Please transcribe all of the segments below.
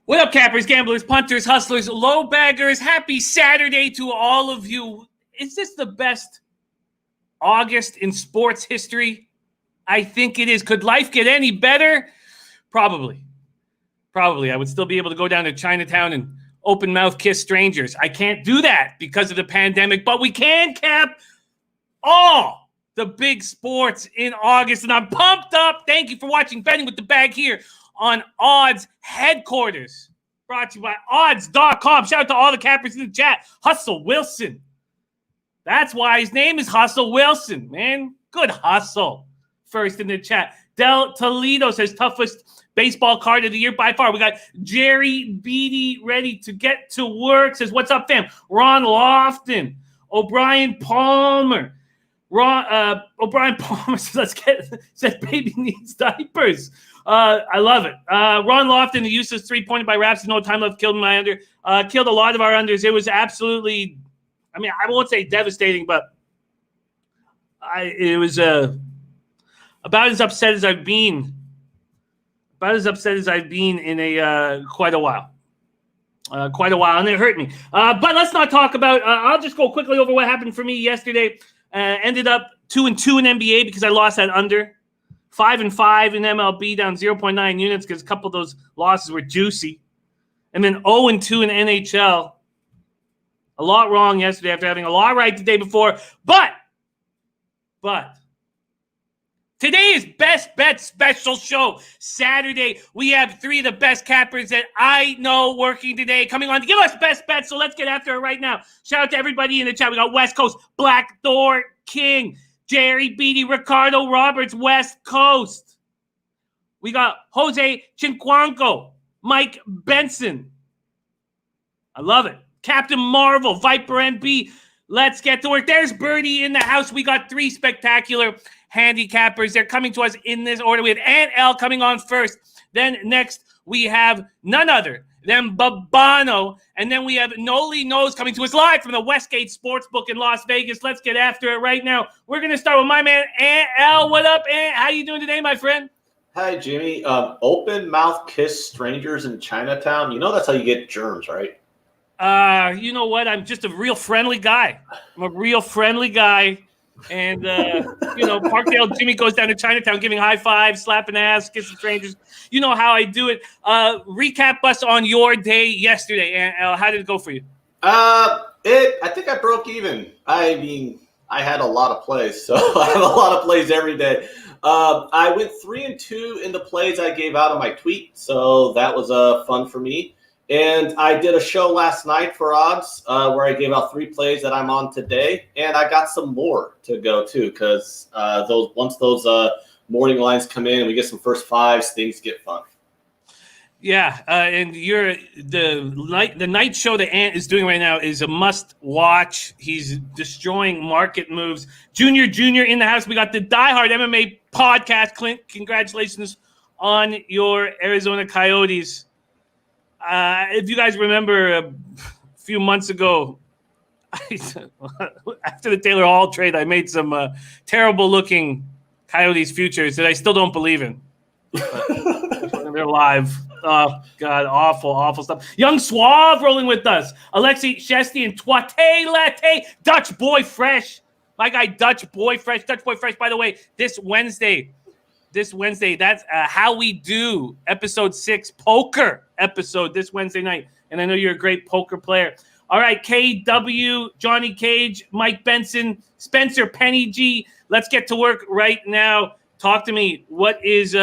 What up, cappers, gamblers, punters, hustlers, low baggers? Happy Saturday to all of you. Is this the best August in sports history? I think it is. Could life get any better? Probably. I would still be able to go down to Chinatown and open mouth kiss strangers. I can't do that because of the pandemic, but we can cap all the big sports in August, and I'm pumped up. Thank you for watching Betting with the Bag here on Odds Headquarters, brought to you by odds.com. Shout out to all the cappers in the chat. Hustle Wilson. That's why his name is Hustle Wilson, man. Good hustle. First in the chat. Del Toledo says toughest baseball card of the year by far. We got Jerry Beatty ready to get to work. Says, what's up, fam? Ron Lofton. O'Brien Palmer. O'Brien Palmer says, says baby needs diapers. I love it. Ron Lofton, the useless three-pointed by Raps, no time left, killed my under. Killed a lot of our unders. It was absolutely, I mean, I won't say devastating, but it was about as upset as I've been. About as upset as I've been in a quite a while. And it hurt me. But let's not talk about. I'll just go quickly over what happened for me yesterday. Ended up 2-2 in NBA because I lost that under. 5-5 in MLB, down 0.9 units because a couple of those losses were juicy. And then 0-2 in NHL. A lot wrong yesterday after having a lot right the day before. But today is Best Bet special show. Saturday, we have three of the best cappers that I know working today coming on to give us best bets. So let's get after it right now. Shout out to everybody in the chat. We got West Coast, Black Door King, Jerry Beatty, Ricardo Roberts, West Coast. We got Jose Chinquanco, Mike Benson. I love it. Captain Marvel, Viper NB. Let's get to work. There's Birdie in the house. We got three spectacular handicappers. They're coming to us in this order. We have Ant L coming on first. Then next, we have none other than Babano. And then we have Nolly Knows coming to us live from the Westgate Sportsbook in Las Vegas. Let's get after it right now. We're going to start with my man, Ant L. What up, Ant? How you doing today, my friend? Hi, Jimmy. Open mouth kiss strangers in Chinatown. You know that's how you get germs, right? You know what? I'm just a real friendly guy. I'm a real friendly guy. And, Parkdale Jimmy goes down to Chinatown giving high fives, slapping ass, kissing strangers. You know how I do it. Recap us on your day yesterday. And how did it go for you? I think I broke even. I mean, I had a lot of plays, so I have a lot of plays every day. I went 3-2 in the plays I gave out on my tweet, so that was fun for me. And I did a show last night for odds where I gave out 3 plays that I'm on today, and I got some more to go too because once those morning lines come in and we get some first fives, things get fun. Yeah, and the night show that Ant is doing right now is a must watch. He's destroying market moves. Junior in the house. We got the diehard MMA podcast. Clint, congratulations on your Arizona Coyotes. If you guys remember a few months ago, after the Taylor Hall trade, I made some terrible-looking Coyotes futures that I still don't believe in. They're live. Oh, God, awful stuff. Young Suave rolling with us. Alexei Shesty and Twate Latte. Dutch Boy Fresh. My guy, Dutch Boy Fresh. Dutch Boy Fresh, by the way, this Wednesday, that's How We Do, episode 6, poker episode this Wednesday night. And I know you're a great poker player. All right, KW, Johnny Cage, Mike Benson, Spencer Penny G. Let's get to work right now. Talk to me. What is,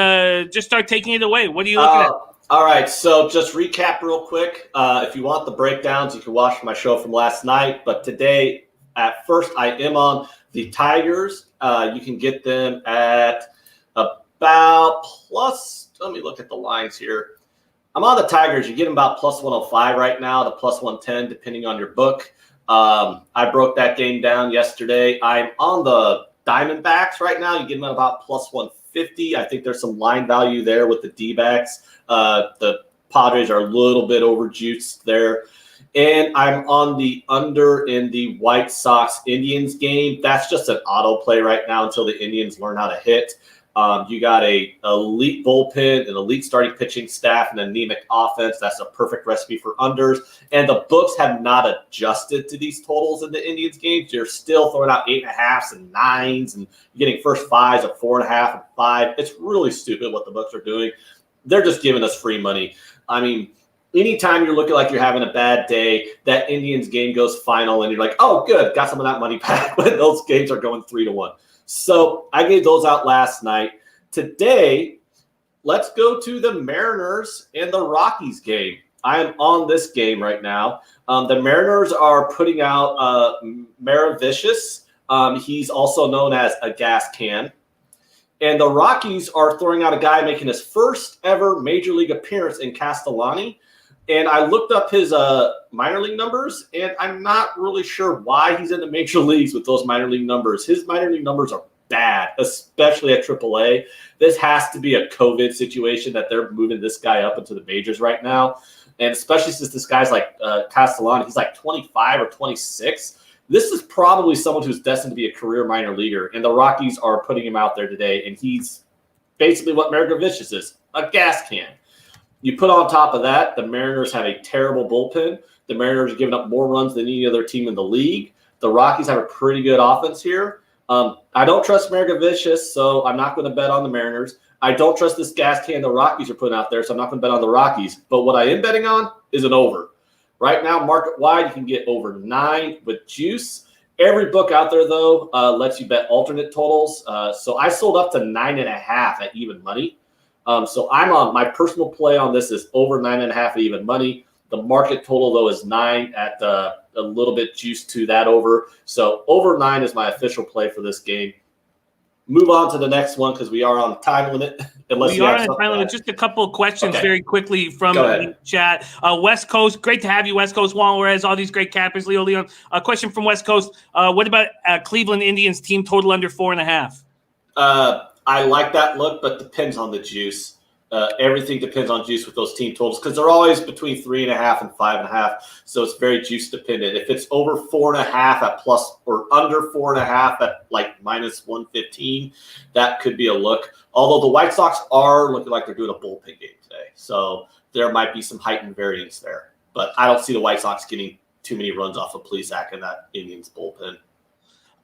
just start taking it away. What are you looking at? All right, so just recap real quick. If you want the breakdowns, you can watch my show from last night. But today, at first, I am on the Tigers. You can get them at about plus, let me look at the lines here. I'm on the Tigers. You get them about plus 105 right now to plus 110, depending on your book. I broke that game down yesterday. I'm on the Diamondbacks right now. You get them at about plus 150. I think there's some line value there with the D-backs. The Padres are a little bit overjuiced there. And I'm on the under in the White Sox-Indians game. That's just an auto play right now until the Indians learn how to hit. You got a elite bullpen, an elite starting pitching staff, and anemic offense. That's a perfect recipe for unders. And the books have not adjusted to these totals in the Indians games. You're still throwing out 8.5s and 9s, and getting first 5s of 4.5 and 5. It's really stupid what the books are doing. They're just giving us free money. I mean, anytime you're looking like you're having a bad day, that Indians game goes final, and you're like, oh, good, got some of that money back when those games are going 3-1. So I gave those out last night. Today, let's go to the Mariners and the Rockies game. I am on this game right now. The Mariners are putting out Merrell Kelly. He's also known as a gas can. And the Rockies are throwing out a guy making his first ever major league appearance in Castellani. And I looked up his minor league numbers, and I'm not really sure why he's in the major leagues with those minor league numbers. His minor league numbers are bad, especially at AAA. This has to be a COVID situation that they're moving this guy up into the majors right now. And especially since this guy's like Castellani, he's like 25 or 26. This is probably someone who's destined to be a career minor leaguer. And the Rockies are putting him out there today, and he's basically what Merrell Kelly is, a gas can. You put on top of that, the Mariners have a terrible bullpen. The Mariners are giving up more runs than any other team in the league. The Rockies have a pretty good offense here. I don't trust Merrell Kelly, so I'm not going to bet on the Mariners. I don't trust this gas can the Rockies are putting out there, so I'm not going to bet on the Rockies. But what I am betting on is an over. Right now, market-wide, you can get over 9 with juice. Every book out there, though, lets you bet alternate totals. So I sold up to 9.5 at even money. So I'm on my personal play on this is over 9.5 at even money. The market total, though, is 9 at a little bit juice to that over. So over 9 is my official play for this game. Move on to the next one because we are on time limit. We are on time limit. Just a couple of questions very quickly from the chat. West Coast, great to have you, West Coast. Juan Juarez, all these great cappers. Leo Leon. A question from West Coast. What about Cleveland Indians team total under 4.5? I like that look, but depends on the juice. Everything depends on juice with those team totals because they're always between 3.5 and 5.5. So it's very juice dependent. If it's over 4.5 at plus or under 4.5 at like minus 115, that could be a look. Although the White Sox are looking like they're doing a bullpen game today. So there might be some heightened variance there. But I don't see the White Sox getting too many runs off of Plesac in that Indians bullpen.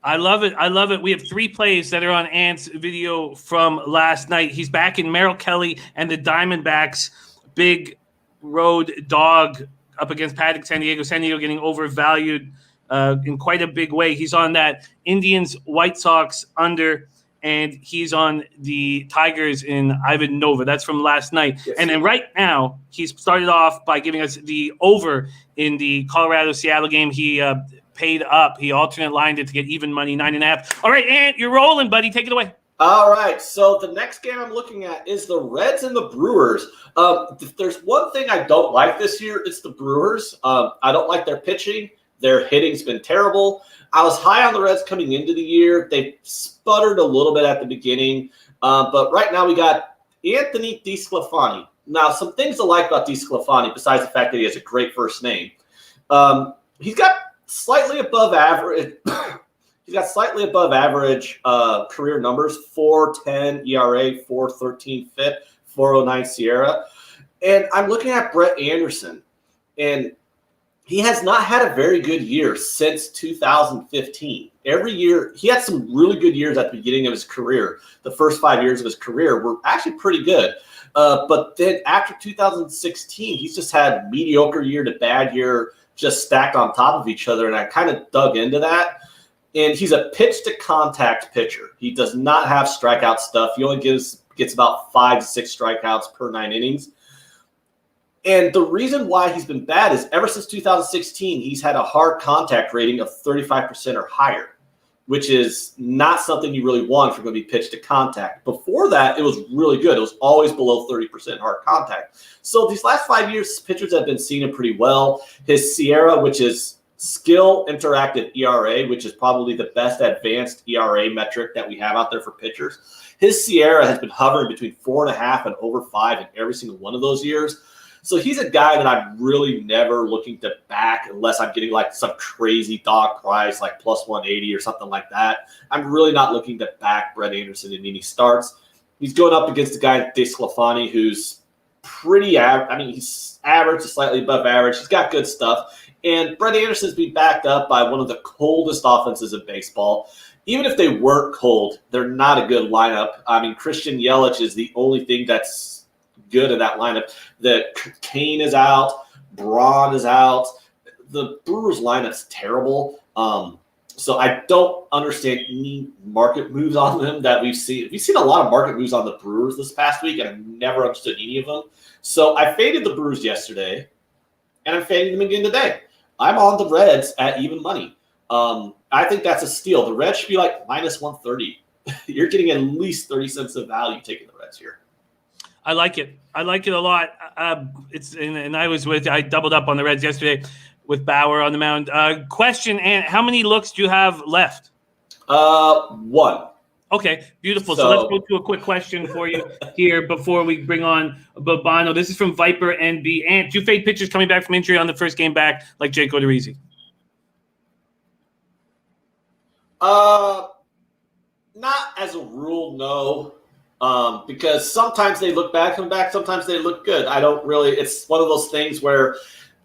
I love it. I love it. We have 3 plays that are on Ant's video from last night. He's back in Merrell Kelly and the Diamondbacks. Big road dog up against Paddock, San Diego. San Diego getting overvalued in quite a big way. He's on that Indians White Sox under, and he's on the Tigers in Ivan Nova. That's from last night. Yes, and then right now, he's started off by giving us the over in the Colorado-Seattle game. He paid up. He alternate lined it to get even money, 9.5. All right, Ant, you're rolling, buddy. Take it away. All right. So the next game I'm looking at is the Reds and the Brewers. If there's one thing I don't like this year, it's the Brewers. I don't like their pitching. Their hitting's been terrible. I was high on the Reds coming into the year. They sputtered a little bit at the beginning. But right now we got Anthony DeSclafani. Now, some things to like about DeSclafani, besides the fact that he has a great first name. He's got slightly above average. He's got slightly above average career numbers: 4.10 ERA, 4.13 FIP, 4.09 SIERA. And I'm looking at Brett Anderson, and he has not had a very good year since 2015. Every year, he had some really good years at the beginning of his career. The first 5 years of his career were actually pretty good. But then after 2016, he's just had mediocre year to bad year, just stacked on top of each other, and I kind of dug into that. And he's a pitch-to-contact pitcher. He does not have strikeout stuff. He only gets about 5 to 6 strikeouts per 9 innings. And the reason why he's been bad is ever since 2016, he's had a hard contact rating of 35% or higher, which is not something you really want if you're going to be pitched to contact. Before that, it was really good. It was always below 30% hard contact. So these last 5 years, pitchers have been seeing him pretty well. His SIERA, which is skill interactive ERA, which is probably the best advanced ERA metric that we have out there for pitchers. His SIERA has been hovering between 4.5 and over 5 in every single one of those years. So he's a guy that I'm really never looking to back unless I'm getting like some crazy dog price, like plus 180 or something like that. I'm really not looking to back Brett Anderson in any starts. He's going up against the guy DeSclafani, who's pretty average. I mean, he's average to slightly above average. He's got good stuff. And Brett Anderson's been backed up by one of the coldest offenses in baseball. Even if they weren't cold, they're not a good lineup. I mean, Christian Yelich is the only thing that's good in that lineup. Kane is out. Braun is out. The Brewers lineup's terrible. So I don't understand any market moves on them that we've seen. We've seen a lot of market moves on the Brewers this past week, and I've never understood any of them. So I faded the Brewers yesterday, and I'm fading them again today. I'm on the Reds at even money. I think that's a steal. The Reds should be like minus 130. You're getting at least 30 cents of value taking the Reds here. I like it. I like it a lot. I doubled up on the Reds yesterday with Bauer on the mound. Question, and how many looks do you have left? One. Okay, beautiful. So let's go to a quick question for you here before we bring on Babano. This is from Viper NB. Ant, do you fade pitchers coming back from injury on the first game back like Jake Odorizzi? Not as a rule, no. Because sometimes they look bad coming back, sometimes they look good. It's one of those things where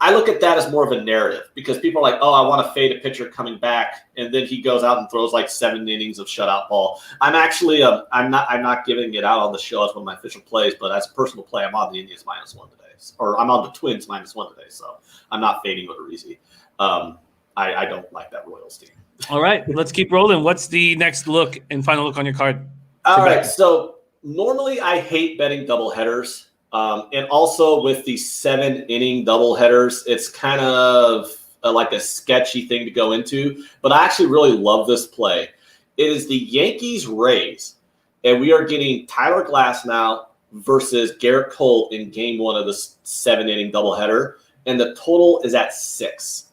I look at that as more of a narrative because people are like, oh, I want to fade a pitcher coming back, and then he goes out and throws like 7 innings of shutout ball. I'm actually I'm not giving it out on the show as one of my official plays, but as a personal play, I'm on the Indians -1 today, or I'm on the Twins -1 today, so I'm not fading Odorizzi. I don't like that Royals team. All right, let's keep rolling. What's the next look and final look on your card? All right, so normally I hate betting doubleheaders. And also with the 7-inning doubleheaders, it's kind of like a sketchy thing to go into. But I actually really love this play. It is the Yankees-Rays, and we are getting Tyler Glasnow versus Garrett Cole in Game 1 of this 7-inning doubleheader, and the total is at 6.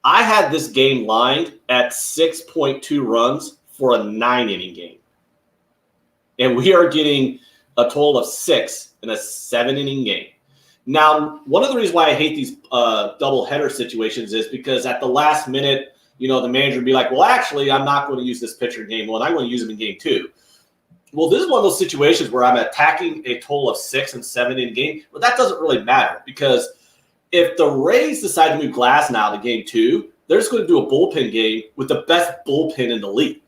I had this game lined at 6.2 runs for a 9-inning game. And we are getting a total of 6 in a 7-inning game. Now, one of the reasons why I hate these double-header situations is because at the last minute, the manager would be like, well, actually, I'm not going to use this pitcher in Game 1. I'm going to use him in Game 2. Well, this is one of those situations where I'm attacking a total of 6 and 7-inning game, but that doesn't really matter because if the Rays decide to move Glasnow to Game 2, they're just going to do a bullpen game with the best bullpen in the league.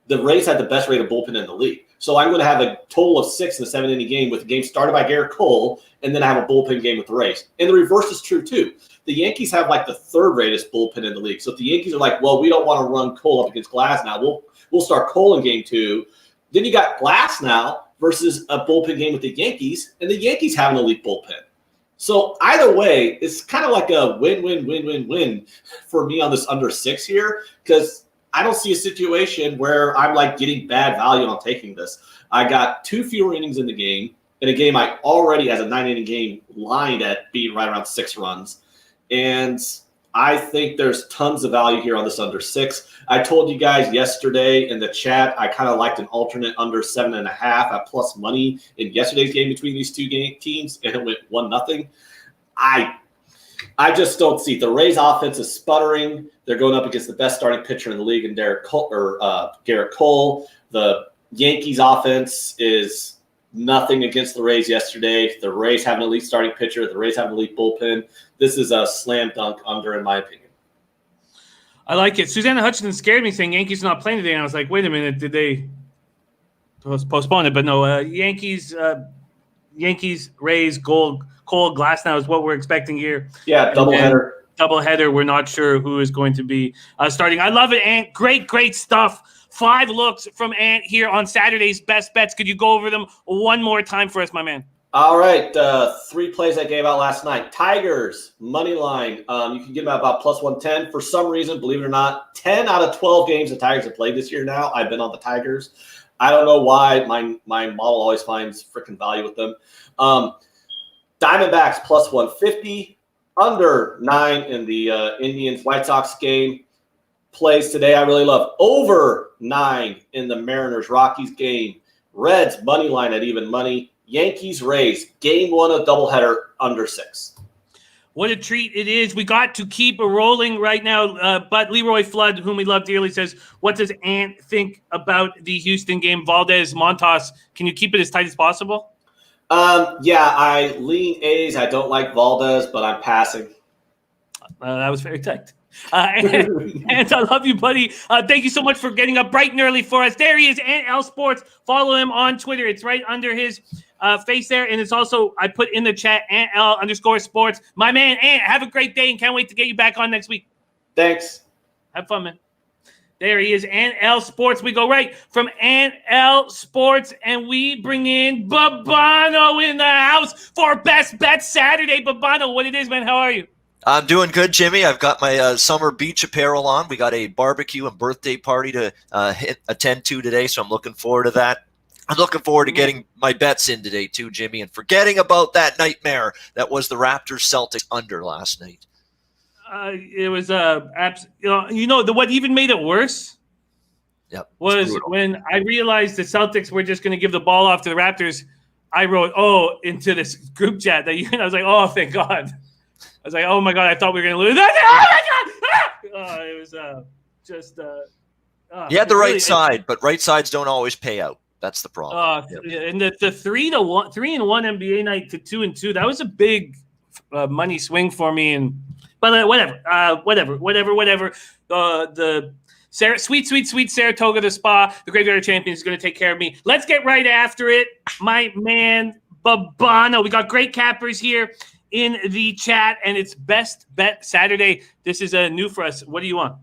The Rays had the best rated bullpen in the league. So I'm going to have a total of 6 in a 7-inning game with the game started by Garrett Cole, and then I have a bullpen game with the Rays. And the reverse is true, too. The Yankees have like the 3rd-ratest bullpen in the league. So if the Yankees are like, well, we don't want to run Cole up against Glasnow, we'll start Cole in Game 2. Then you got Glasnow versus a bullpen game with the Yankees, and the Yankees have an elite bullpen. So either way, it's kind of like a win-win-win-win-win for me on this under 6 here because I don't see a situation where I'm like getting bad value on taking this. I got 2 fewer innings in the game, in a game I already, as a 9-inning game, lined at being right around 6 runs. And I think there's tons of value here on this under 6. I told you guys yesterday in the chat, I kind of liked an alternate under 7.5 at plus money in yesterday's game between these two teams, and it went 1-0. I just don't see the Rays offense is sputtering. They're going up against the best starting pitcher in the league in Garrett Cole. The Yankees offense is nothing against the Rays yesterday. The Rays have an elite starting pitcher. The Rays have an elite bullpen. This is a slam dunk under, in my opinion. I like it. Susanna Hutchinson scared me saying Yankees are not playing today. And I was like, wait a minute, did they postpone it? But no, Yankees, Rays, Cole, Glasnow is what we're expecting here. Yeah, doubleheader. We're not sure who is going to be starting. I love it, Ant. Great stuff. 5 looks from Ant here on Saturday's Best Bets. Could you go over them one more time for us, my man? All right, 3 plays I gave out last night. Tigers, money line. You can get them at about plus 110. For some reason, believe it or not, 10 out of 12 games the Tigers have played this year now, I've been on the Tigers. I don't know why. My model always finds freaking value with them. Diamondbacks plus 150. Under 9 in the Indians-White Sox game. Plays today I really love. Over 9 in the Mariners-Rockies game. Reds, money line at even money. Yankees, Rays, Game 1 of doubleheader under 6. What a treat it is. We got to keep rolling right now. But Leroy Flood, whom we love dearly, says, what does Ant think about the Houston game? Valdez, Montas, can you keep it as tight as possible? Yeah, I lean A's. I don't like Valdez, but I'm passing. That was very tight. And I love you, buddy. Thank you so much for getting up bright and early for us. There he is, Ant L Sports. Follow him on Twitter. It's right under his face there. And it's also, I put in the chat, Ant L _sports. My man, Ant, have a great day and can't wait to get you back on next week. Thanks. Have fun, man. There he is, Ant L Sports. We go right from Ant L Sports, and we bring in Babano in the house for Best Bet Saturday. Babano, what it is, man? How are you? I'm doing good, Jimmy. I've got my summer beach apparel on. We got a barbecue and birthday party to attend to today, so I'm looking forward to that. I'm looking forward to getting my bets in today too, Jimmy, and forgetting about that nightmare that was the Raptors-Celtics under last night. It was what even made it worse was when I realized the Celtics were just going to give the ball off to the Raptors. I wrote into this group chat that I was like, oh, thank God. I was like, oh my God, I thought we were going to lose. Oh my God! It was just. You had the right side, but right sides don't always pay out. That's the problem. And the 3-1 NBA night to 2-2, that was a big money swing for me. But whatever. The sweet Saratoga, the spa, the Graveyard Champion is going to take care of me. Let's get right after it, my man Babano. We got great cappers here in the chat, and it's Best Bet Saturday. This is new for us. What do you want?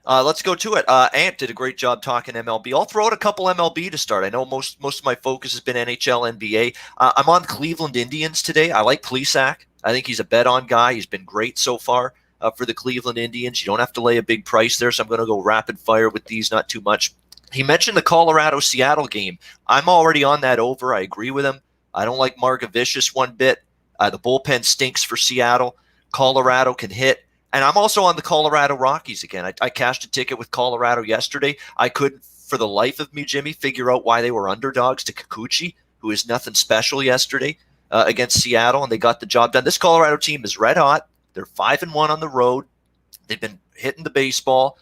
Let's go to it. Ant did a great job talking MLB. I'll throw out a couple MLB to start. I know most of my focus has been NHL, NBA. I'm on Cleveland Indians today. I like Plesac. I think he's a bet-on guy. He's been great so far for the Cleveland Indians. You don't have to lay a big price there, so I'm going to go rapid fire with these, not too much. He mentioned the Colorado-Seattle game. I'm already on that over. I agree with him. I don't like Margevicius one bit. The bullpen stinks for Seattle. Colorado can hit. And I'm also on the Colorado Rockies again. I cashed a ticket with Colorado yesterday. I couldn't, for the life of me, Jimmy, figure out why they were underdogs to Kikuchi, who is nothing special yesterday against Seattle, and they got the job done. This Colorado team is red hot. They're 5-1 on the road. They've been hitting the baseball,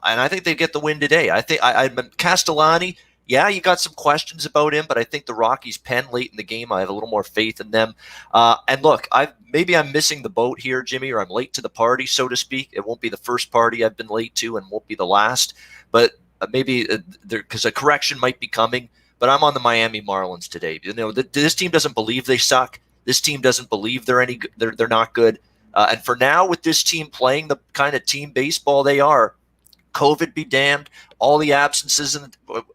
and I think they get the win today. I'm Castellani. Yeah, you got some questions about him, but I think the Rockies pen late in the game. I have a little more faith in them. And look, maybe I'm missing the boat here, Jimmy, or I'm late to the party, so to speak. It won't be the first party I've been late to and won't be the last. But maybe because a correction might be coming. But I'm on the Miami Marlins today. This team doesn't believe they suck. This team doesn't believe they're not good. And for now, with this team playing the kind of team baseball they are, COVID be damned, all the absences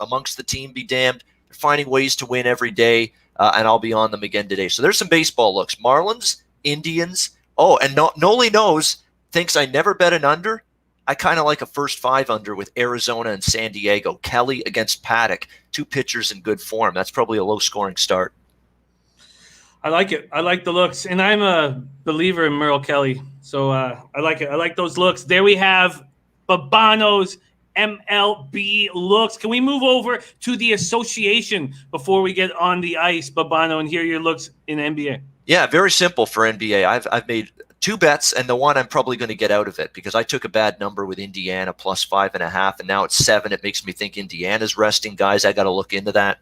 amongst the team be damned. They're finding ways to win every day, and I'll be on them again today. So there's some baseball looks. Marlins, Indians. Oh, and Nolly Knows thinks I never bet an under. I kind of like a first 5 under with Arizona and San Diego. Kelly against Paddock, 2 pitchers in good form. That's probably a low-scoring start. I like it. I like the looks, and I'm a believer in Merrell Kelly, so I like it. I like those looks. There we have Babano's MLB looks. Can we move over to the association before we get on the ice, Babano, and hear your looks in NBA? Yeah, very simple for NBA. I've made 2 bets, and the one I'm probably going to get out of it because I took a bad number with Indiana plus 5.5, and now it's 7. It makes me think Indiana's resting guys. I got to look into that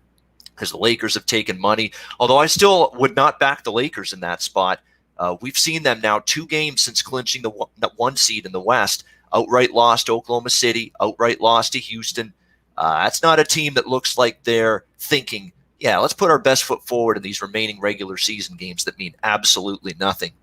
because the Lakers have taken money. Although I still would not back the Lakers in that spot. We've seen them now 2 games since clinching the 1 seed in the West. Outright lost to Oklahoma City, outright lost to Houston. That's not a team that looks like they're thinking, yeah, let's put our best foot forward in these remaining regular season games that mean absolutely nothing.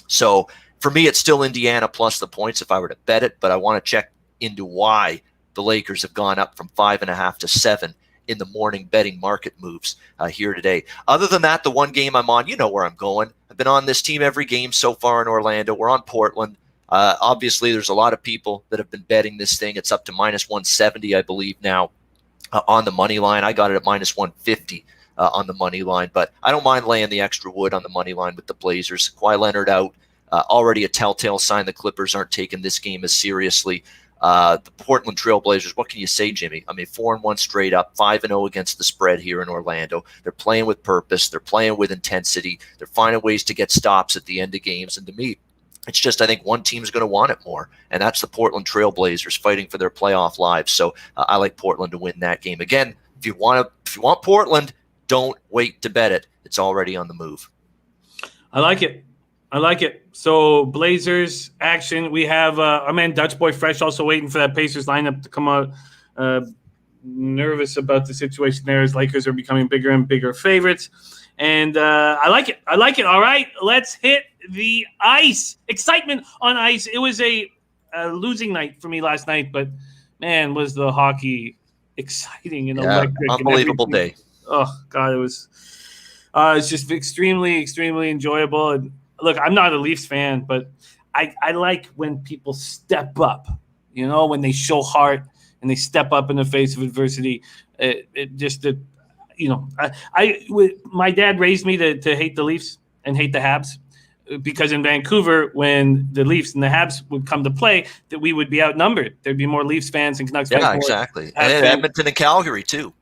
So for me, it's still Indiana plus the points if I were to bet it, but I want to check into why the Lakers have gone up from 5.5 to 7 in the morning betting market moves here today. Other than that, the one game I'm on, you know where I'm going. I've been on this team every game so far in Orlando. We're on Portland. Obviously, there's a lot of people that have been betting this thing. It's up to minus 170, I believe, now on the money line. I got it at minus 150 on the money line, but I don't mind laying the extra wood on the money line with the Blazers. Kawhi Leonard out, already a telltale sign the Clippers aren't taking this game as seriously. The Portland Trail Blazers, what can you say, Jimmy? I mean, 4-1 straight up, 5-0 against the spread here in Orlando. They're playing with purpose. They're playing with intensity. They're finding ways to get stops at the end of games. And to me, it's just I think one team's going to want it more, and that's the Portland Trail Blazers fighting for their playoff lives. So I like Portland to win that game. Again, if you want Portland, don't wait to bet it. It's already on the move. I like it. So Blazers action. We have our man Dutch Boy Fresh also waiting for that Pacers lineup to come out. Nervous about the situation there as Lakers are becoming bigger and bigger favorites. And I like it. All right, let's hit the ice. Excitement on ice. It was a losing night for me last night, but man, was the hockey exciting and electric. Unbelievable day. Oh, God, it's just extremely, extremely enjoyable. And look, I'm not a Leafs fan, but I like when people step up, when they show heart and they step up in the face of adversity. My dad raised me to hate the Leafs and hate the Habs, because in Vancouver, when the Leafs and the Habs would come to play, that we would be outnumbered. There'd be more Leafs fans and Canucks fans. Yeah, exactly. And Edmonton and Calgary, too.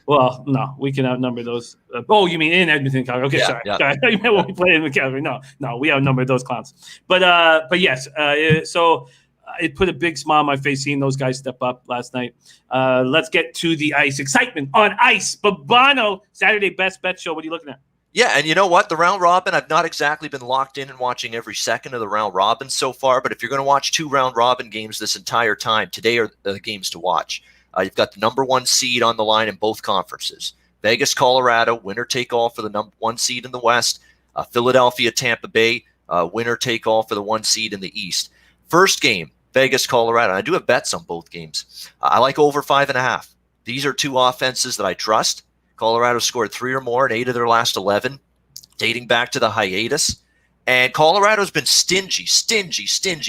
Well, no, we can outnumber those. You mean in Edmonton and Calgary? Okay, yeah, sorry. Yeah. I thought you meant when we played in Calgary. No, we outnumbered those clowns. But yes, so it put a big smile on my face seeing those guys step up last night. Let's get to the ice. Excitement on ice. Babano, Saturday Best Bet Show. What are you looking at? Yeah, and you know what? The round robin, I've not exactly been locked in and watching every second of the round robin so far, but if you're going to watch 2 round robin games this entire time, today are the games to watch. You've got the number 1 seed on the line in both conferences. Vegas, Colorado, winner take all for the number 1 seed in the West. Philadelphia, Tampa Bay, winner take all for the 1 seed in the East. First game, Vegas, Colorado. I do have bets on both games. I like over 5.5. These are 2 offenses that I trust. Colorado scored 3 or more in 8 of their last 11, dating back to the hiatus. And Colorado's been stingy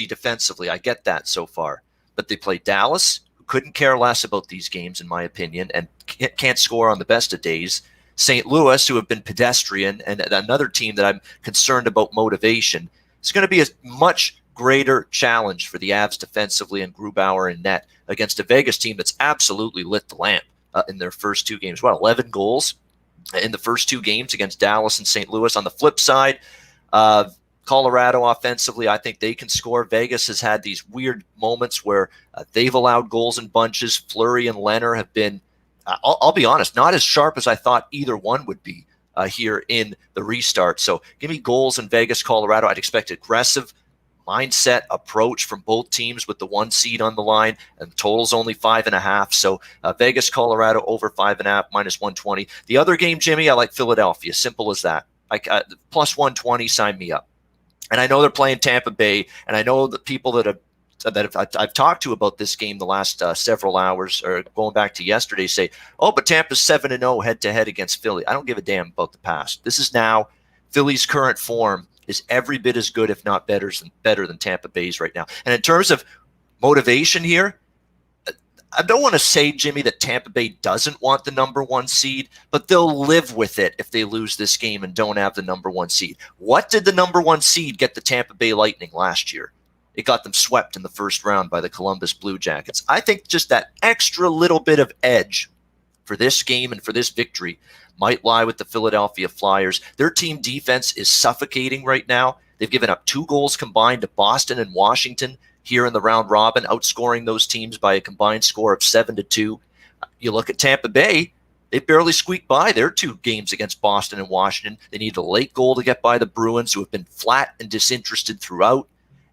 defensively. I get that so far. But they played Dallas, who couldn't care less about these games, in my opinion, and can't score on the best of days. St. Louis, who have been pedestrian, and another team that I'm concerned about motivation. It's going to be a much greater challenge for the Avs defensively and Grubauer in net against a Vegas team that's absolutely lit the lamp in their first 2 games. 11 goals in the first 2 games against Dallas and St. Louis. On the flip side, Colorado offensively, I think they can score. Vegas has had these weird moments where they've allowed goals in bunches. Fleury and Leonard have been, I'll be honest, not as sharp as I thought either one would be here in the restart. So give me goals in Vegas, Colorado. I'd expect aggressive mindset approach from both teams with the 1 seed on the line, and the total's only 5.5. So Vegas, Colorado over 5.5 minus 120. The other game, Jimmy, I like Philadelphia. Simple as that. Plus 120, sign me up. And I know they're playing Tampa Bay, and I know the people that I've talked to about this game the last several hours, or going back to yesterday, say, "Oh, but Tampa's 7-0 head-to-head against Philly." I don't give a damn about the past. This is now Philly's current form is every bit as good, if not better than Tampa Bay's right now. And in terms of motivation here, I don't want to say, Jimmy, that Tampa Bay doesn't want the number 1 seed, but they'll live with it if they lose this game and don't have the number 1 seed. What did the number 1 seed get the Tampa Bay Lightning last year? It got them swept in the first round by the Columbus Blue Jackets. I think just that extra little bit of edge for this game and for this victory might lie with the Philadelphia Flyers. Their team defense is suffocating right now. They've given up 2 goals combined to Boston and Washington here in the round robin, outscoring those teams by a combined score of 7-2. You look at Tampa Bay, they barely squeaked by their 2 games against Boston and Washington. They needed a late goal to get by the Bruins, who have been flat and disinterested throughout,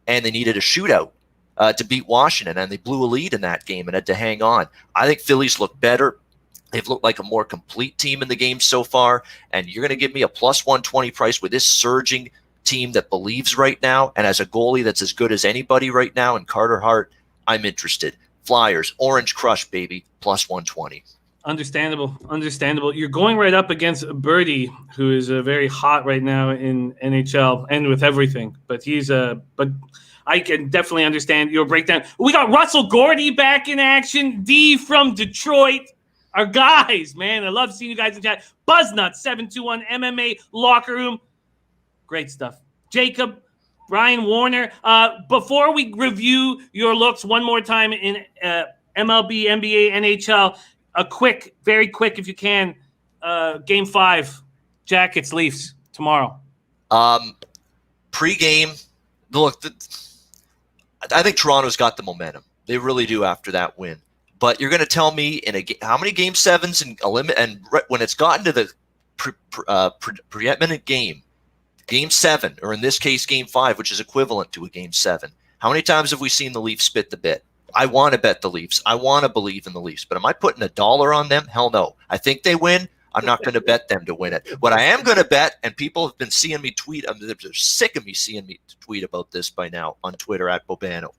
and they needed a shootout to beat Washington, and they blew a lead in that game and had to hang on. I think Phillies look better. They've looked like a more complete team in the game so far, and you're going to give me a plus 120 price with this surging team that believes right now and has a goalie that's as good as anybody right now in Carter Hart. I'm interested. Flyers, Orange Crush, baby, plus 120. Understandable. You're going right up against Birdie, who is very hot right now in NHL and with everything. But but I can definitely understand your breakdown. We got Russell Gordy back in action. D from Detroit. Our guys, man. I love seeing you guys in chat. Buzznut721 MMA Locker Room. Great stuff. Jacob, Brian Warner. Before we review your looks one more time in MLB, NBA, NHL, very quick, if you can, Game 5, Jackets, Leafs, tomorrow. Pre-game, look, I think Toronto's got the momentum. They really do after that win. But you're going to tell me how many Game 7s and when it's gotten to the preeminent game, Game 7, or in this case, Game 5, which is equivalent to a Game 7, how many times have we seen the Leafs spit the bit? I want to bet the Leafs. I want to believe in the Leafs. But am I putting $1 on them? Hell no. I think they win. I'm not going to bet them to win it. What I am going to bet, and people have been seeing me tweet, they're sick of me seeing me tweet about this by now on Twitter at Bobano.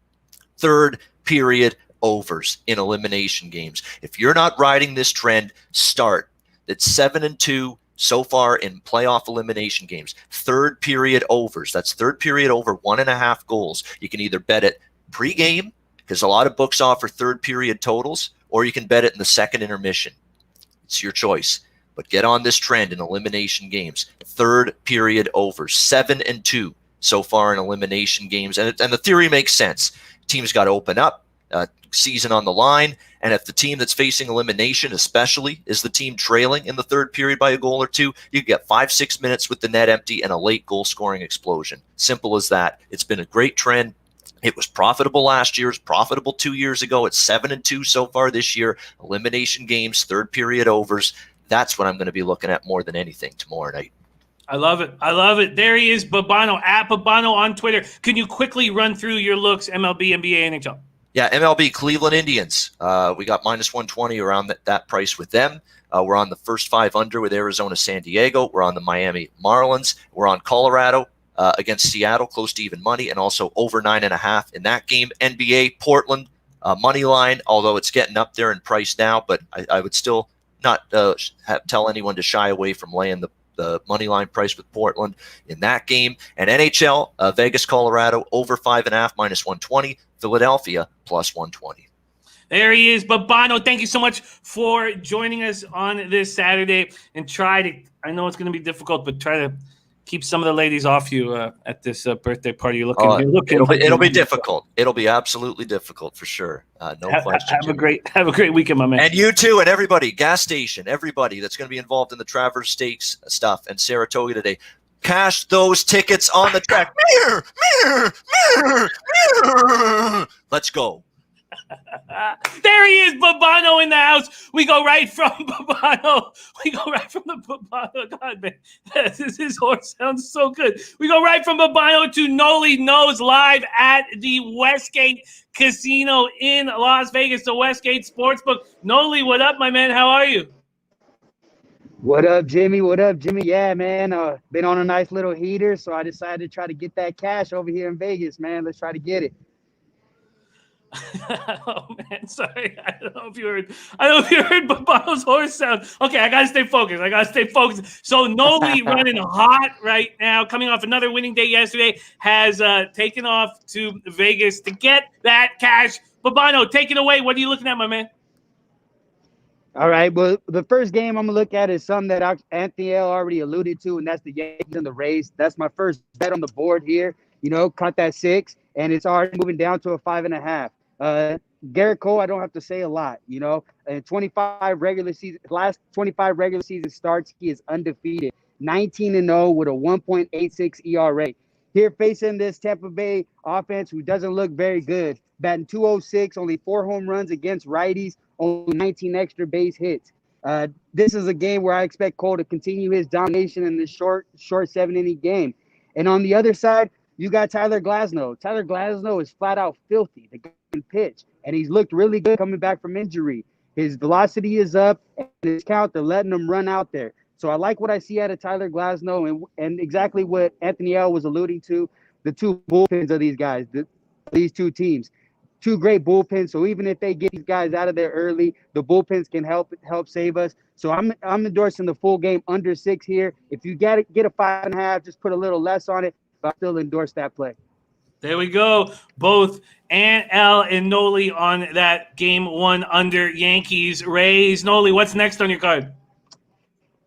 Third period overs in elimination games. If you're not riding this trend, start. It's 7-2 so far in playoff elimination games. Third period overs. That's third period over 1.5 goals. You can either bet it pregame, because a lot of books offer third period totals, or you can bet it in the second intermission. It's your choice. But get on this trend in elimination games. Third period overs. 7-2 so far in elimination games. And the theory makes sense. Teams got to open up. Season on the line, and if the team that's facing elimination especially is the team trailing in the third period by a goal or two, you get 5-6 minutes with the net empty and a late goal scoring explosion. Simple as that. It's been a great trend. It was profitable last year. It's profitable 2 years ago. It's 7-2 so far this year. Elimination games, third period overs. That's what I'm going to be looking at more than anything tomorrow night. I love it. I love it. There he is, Babano, at Babano on Twitter. Can you quickly run through your looks, MLB, NBA, NHL? Yeah, MLB Cleveland Indians. We got -120 around that price with them. We're on the first 5 under with Arizona, San Diego. We're on the Miami Marlins. We're on Colorado against Seattle, close to even money, and also over 9.5 in that game. NBA Portland money line, although it's getting up there in price now, but I would still not tell anyone to shy away from laying the money line price with Portland in that game. And NHL, Vegas, Colorado, over 5.5, -120. Philadelphia, +120. There he is, Babano. Thank you so much for joining us on this Saturday. And I know it's going to be difficult, but try to keep some of the ladies off you at this birthday party. You're looking. It'll be difficult. It'll be absolutely difficult for sure. No question. Have a great weekend, my man. And you too, and everybody, gas station, everybody that's going to be involved in the Travers Stakes stuff and Saratoga today. Cash those tickets on the track. Let's go. There he is, Babano in the house. We go right from Babano. The Babano. God, man, his horse sounds so good. We go right from Babano to Nolly Knows live at the Westgate Casino in Las Vegas, the Westgate Sportsbook. Nolly, what up, my man? How are you? What up, Jimmy? Yeah, man. Been on a nice little heater, so I decided to try to get that cash over here in Vegas, man. Let's try to get it. Oh man, sorry. I don't know if you heard Babano's horse sound. Okay, I gotta stay focused. So Nolly running hot right now, coming off another winning day yesterday, has taken off to Vegas to get that cash. Babano, take it away. What are you looking at, my man? All right. Well, the first game I'm gonna look at is something that Anthony L already alluded to, and that's the Yankees and the Rays. That's my first bet on the board here. Caught that 6, and it's already moving down to a 5.5. Garrett Cole, I don't have to say a lot. In last 25 regular season starts, he is undefeated, 19-0 with a 1.86 ERA. Here facing this Tampa Bay offense, who doesn't look very good, batting .206, only 4 home runs against righties, only 19 extra base hits. This is a game where I expect Cole to continue his domination in this short 7-inning game. And on the other side, you got Tyler Glasnow. Tyler Glasnow is flat out filthy. The guy can pitch, and he's looked really good coming back from injury. His velocity is up, and his count, they're letting him run out there. So I like what I see out of Tyler Glasnow, and exactly what Anthony L was alluding to, the 2 bullpens of these guys, these 2 teams. 2 great bullpens, so even if they get these guys out of there early, the bullpens can help save us. So I'm endorsing the full game under 6 here. If you get a 5.5, just put a little less on it, but I still endorse that play. There we go. Both Ant L and Nolly on that game 1 under Yankees Rays. Nolly, what's next on your card?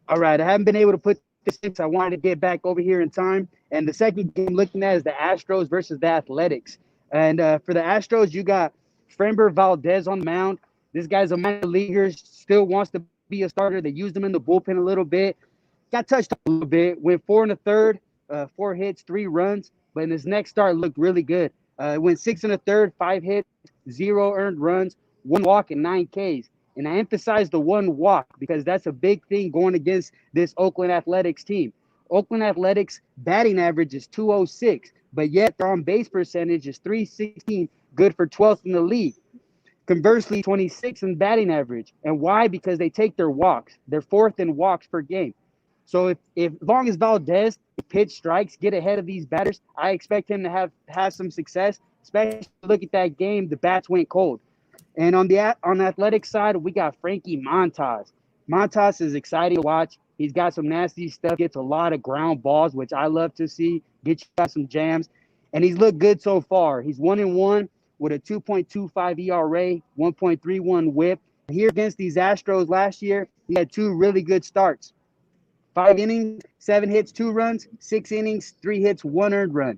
All right, I haven't been able to put this since I wanted to get back over here in time. And the second game I'm looking at is the Astros versus the Athletics. And for the Astros, you got Framber Valdez on the mound. This guy's a minor leaguer, still wants to be a starter. They used him in the bullpen a little bit. Got touched up a little bit. Went 4 1/3, 4 hits, 3 runs. But in his next start, looked really good. Went 6 1/3, 5 hits, 0 earned runs, 1 walk, and 9 Ks. And I emphasize the 1 walk because that's a big thing going against this Oakland Athletics team. Oakland Athletics batting average is .206, but yet their on-base percentage is .316, good for 12th in the league. Conversely, 26th in batting average. And why? Because they take their walks. They're 4th in walks per game. So if as long as Valdez pitch strikes, get ahead of these batters, I expect him to have some success. Especially look at that game, the bats went cold. And on the athletic side, we got Frankie Montas. Montas is exciting to watch. He's got some nasty stuff, gets a lot of ground balls, which I love to see, get you some jams. And he's looked good so far. He's 1-1 with a 2.25 ERA, 1.31 whip. Here against these Astros last year, he had 2 really good starts. 5 innings, 7 hits, 2 runs, 6 innings, 3 hits, 1 earned run.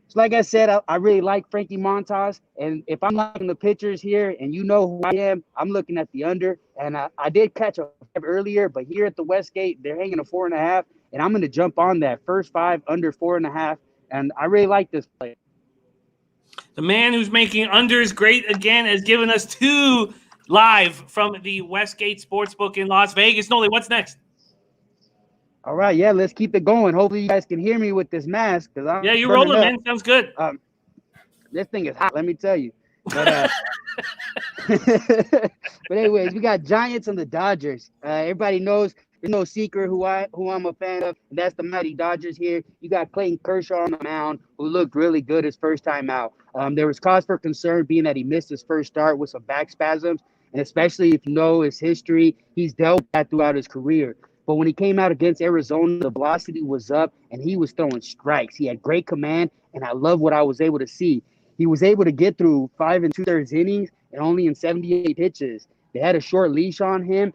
So like I said, I really like Frankie Montas. And if I'm looking the pitchers here and you know who I am, I'm looking at the under. And I did catch a 5 earlier, but here at the Westgate, they're hanging a 4.5. And I'm going to jump on that first 5 under 4.5. And I really like this play. The man who's making unders great again has given us 2 live from the Westgate Sportsbook in Las Vegas. Nolly, what's next? All right, yeah, let's keep it going. Hopefully you guys can hear me with this mask. Yeah, you're rolling, man. Sounds good. This thing is hot, let me tell you. But, but anyways, we got Giants and the Dodgers. Everybody knows there's no secret who I'm a fan of, and that's the mighty Dodgers here. You got Clayton Kershaw on the mound, who looked really good his first time out. There was cause for concern being that he missed his first start with some back spasms, and especially if you know his history, he's dealt with that throughout his career. But when he came out against Arizona, the velocity was up, and he was throwing strikes. He had great command, and I love what I was able to see. He was able to get through 5 2/3 innings and only in 78 pitches. They had a short leash on him,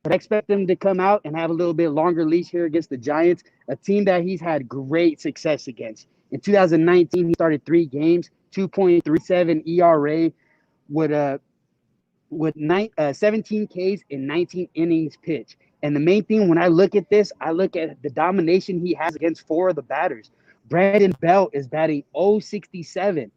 but I expect him to come out and have a little bit longer leash here against the Giants, a team that he's had great success against. In 2019, he started 3 games, 2.37 ERA with 17 Ks in 19 innings pitched. And the main thing when I look at this, I look at the domination he has against 4 of the batters. Brandon Belt is batting .067.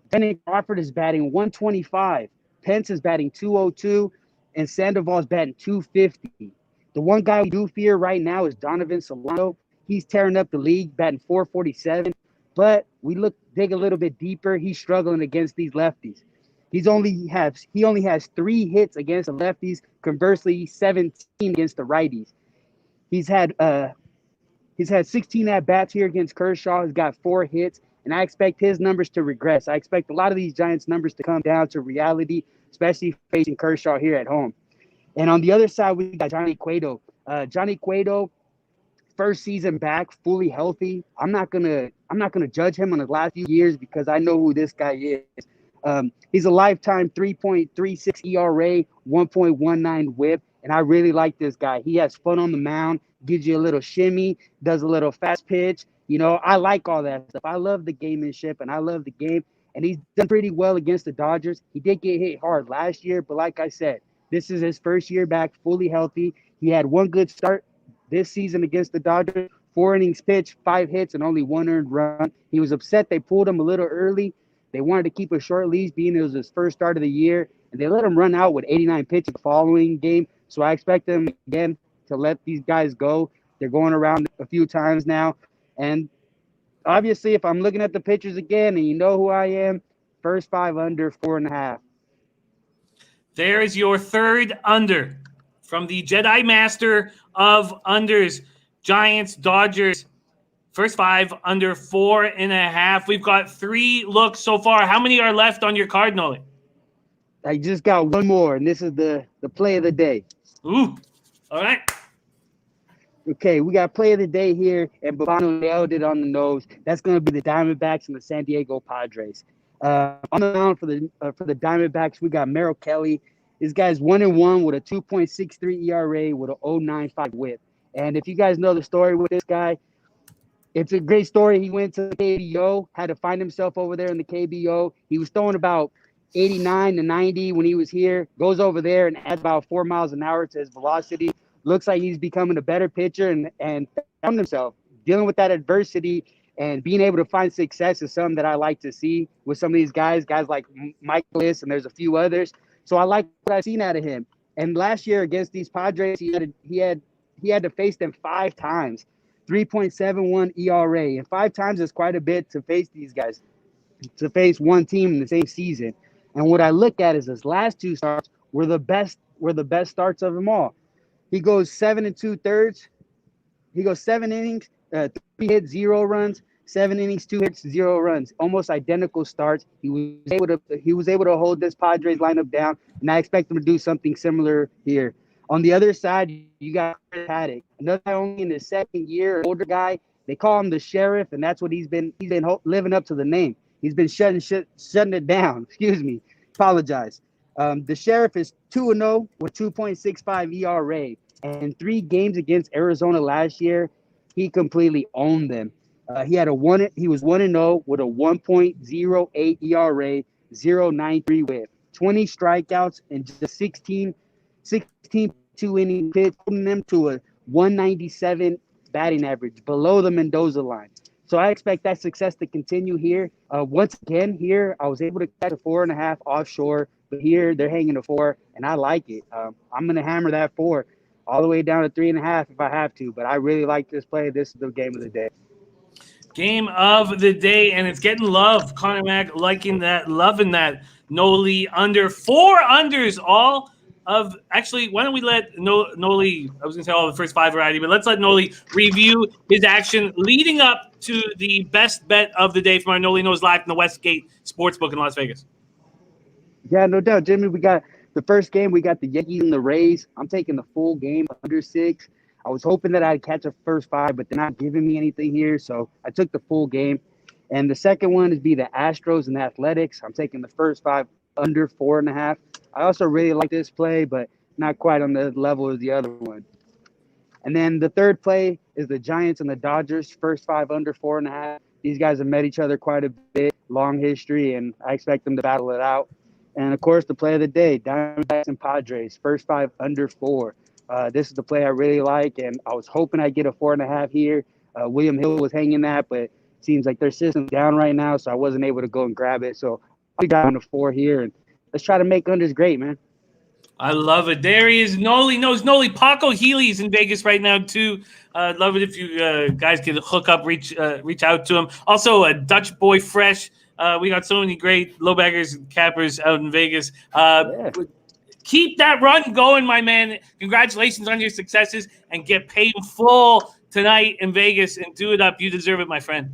Brendan Crawford is batting .125. Pence is batting .202. And Sandoval is batting .250. The one guy we do fear right now is Donovan Celino. He's tearing up the league, batting .447. But we dig a little bit deeper. He's struggling against these lefties. He only has 3 hits against the lefties. Conversely, 17 against the righties. He's had 16 at bats here against Kershaw. He's got 4 hits, and I expect his numbers to regress. I expect a lot of these Giants numbers to come down to reality, especially facing Kershaw here at home. And on the other side, we got Johnny Cueto. Johnny Cueto, first season back, fully healthy. I'm not gonna judge him on the last few years because I know who this guy is. He's a lifetime 3.36 ERA, 1.19 whip, and I really like this guy. He has fun on the mound, gives you a little shimmy, does a little fast pitch. You know, I like all that stuff. I love the gamemanship, and I love the game, and he's done pretty well against the Dodgers. He did get hit hard last year, but like I said, this is his first year back fully healthy. He had 1 good start this season against the Dodgers, 4 innings pitched, 5 hits, and only 1 earned run. He was upset they pulled him a little early. They wanted to keep a short leash, being it was his first start of the year, and they let him run out with 89 pitches the following game. So I expect them, again, to let these guys go. They're going around a few times now. And obviously, if I'm looking at the pitchers again, and you know who I am, first 5 under 4.5. There is your 3rd under from the Jedi Master of unders. Giants, Dodgers. First 5 under 4.5. We've got 3 looks so far. How many are left on your card, Nolly? I just got 1 more, and this is the play of the day. Ooh, all right. Okay, we got play of the day here, and Babano nailed it on the nose. That's going to be the Diamondbacks and the San Diego Padres. On the mound for the Diamondbacks, we got Merrell Kelly. This guy's 1-1 with a 2.63 ERA with a .095 whip. And if you guys know the story with this guy, It's a great story. He went to the KBO, had to find himself over there in the KBO. He was throwing about 89 to 90 when he was here. Goes over there and adds about 4 miles an hour to his velocity. Looks like he's becoming a better pitcher and found himself dealing with that adversity and being able to find success is something that I like to see with some of these guys like Michaelis, and there's a few others. So I like what I've seen out of him. And last year against these Padres, he had to face them 5 times. 3.71 ERA, and 5 times is quite a bit to face these guys, to face one team in the same season. And what I look at is his last 2 starts were the best starts of them all. He goes 7 2/3. He goes 7 innings, 3 hits, 0 runs, 7 innings, 2 hits, 0 runs. Almost identical starts. He was able to hold this Padres lineup down, and I expect him to do something similar here. On the other side, you got Chris Haddock, another guy only in his second year, older guy. They call him the Sheriff, and that's what he's been living up to the name. He's been shutting it down. Excuse me. Apologize. The Sheriff is 2-0 with 2.65 ERA. And 3 games against Arizona last year, he completely owned them. He was 1-0 with a 1.08 ERA, 0.93 whip, 20 strikeouts, and just 16 2-inning pitch, putting them to a 197 batting average, below the Mendoza line. So I expect that success to continue here. Once again, here I was able to catch a 4.5 offshore, but here they're hanging a 4, and I like it. I'm going to hammer that 4 all the way down to 3.5 if I have to, but I really like this play. This is the game of the day. Game of the day, and it's getting love. Connor Mack liking that, loving that. Nolly under 4 unders all of – actually, why don't we let Nolly – I was going to say all the first 5 variety, but let's let Nolly review his action leading up to the best bet of the day from our Nolly Knows Live from the Westgate Sportsbook in Las Vegas. Yeah, no doubt, Jimmy. We got the first game. We got the Yankees and the Rays. I'm taking the full game, under 6. I was hoping that I'd catch a first 5, but they're not giving me anything here, so I took the full game. And the second one is the Astros and the Athletics. I'm taking the first 5 under 4.5. I also really like this play, but not quite on the level of the other one. And then the third play is the Giants and the Dodgers, first 5 under 4.5. These guys have met each other quite a bit, long history, and I expect them to battle it out. And, of course, the play of the day, Diamondbacks and Padres, first 5 under 4. This is the play I really like, and I was hoping I'd get a 4.5 here. William Hill was hanging that, but it seems like their system's down right now, so I wasn't able to go and grab it. So I got on the 4 here, and let's try to make unders great, man. I love it. There he is. Nolly Knows. Nolly, Paco Healy's in Vegas right now, too. Love it if you guys can hook up, reach out to him. Also, Dutch Boy Fresh. We got so many great low baggers and cappers out in Vegas. Yeah. Keep that run going, my man. Congratulations on your successes, and get paid in full tonight in Vegas and do it up. You deserve it, my friend.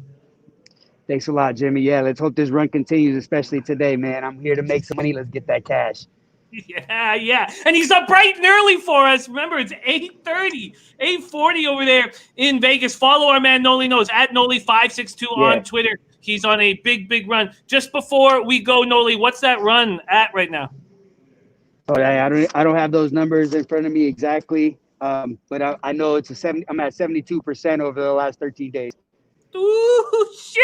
Thanks a lot, Jimmy. Yeah, let's hope this run continues, especially today, man. I'm here to make some money. Let's get that cash. Yeah. And he's up bright and early for us. Remember, it's 8:30, 8:40 over there in Vegas. Follow our man Nolly Knows at Nolly562 on Twitter. He's on a big run. Just before we go, Nolly, what's that run at right now? Oh, I don't have those numbers in front of me exactly, but I know it's I'm at 72% over the last 13 days. Ooh, shit!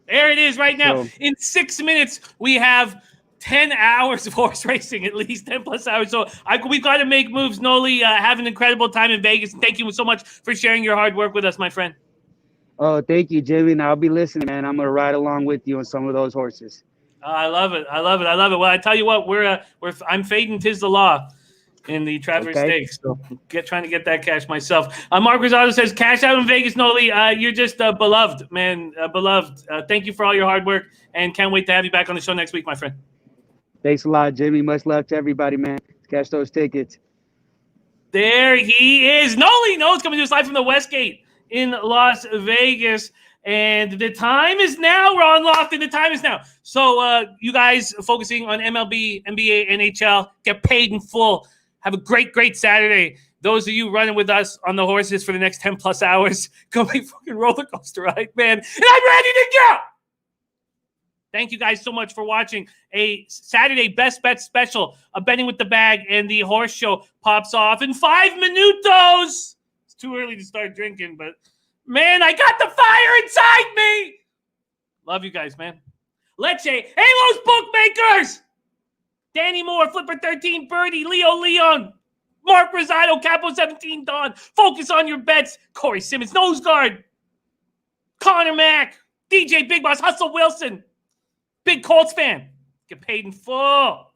There it is right now. So, in 6 minutes, we have 10 hours of horse racing, at least 10 plus hours. So we've got to make moves. Nolly, have an incredible time in Vegas. And thank you so much for sharing your hard work with us, my friend. Oh, thank you, Jimmy. And I'll be listening, man. I'm going to ride along with you on some of those horses. I love it. Well, I tell you what, I'm fading 'tis the law in the Traverse Stakes. So trying to get that cash myself. Mark Rosado says, cash out in Vegas, Nolly. You're just beloved, man. Beloved. Thank you for all your hard work, and can't wait to have you back on the show next week, my friend. Thanks a lot, Jimmy. Much love to everybody, man. Let's cash those tickets. There he is. Nolly Knows, coming to us live from the Westgate in Las Vegas. And the time is now. We're on Loft, and the time is now. So you guys focusing on MLB, NBA, NHL, get paid in full. Have a great Saturday. Those of you running with us on the horses for the next 10 plus hours, go make fucking roller coaster ride, man. And I'm ready to go. Thank you guys so much for watching a Saturday Best Bet special. A betting with the bag and the horse show pops off in 5 minutos. It's too early to start drinking, but Man, I got the fire inside me. Love you guys, man. Leche, hey, Los Bookmakers. Danny Moore, Flipper 13, Birdie, Leo Leon, Mark Rosado, Capo 17, Don. Focus on your bets. Corey Simmons, Nose Guard. Connor Mack, DJ Big Boss, Hustle Wilson. Big Colts fan. Get paid in full.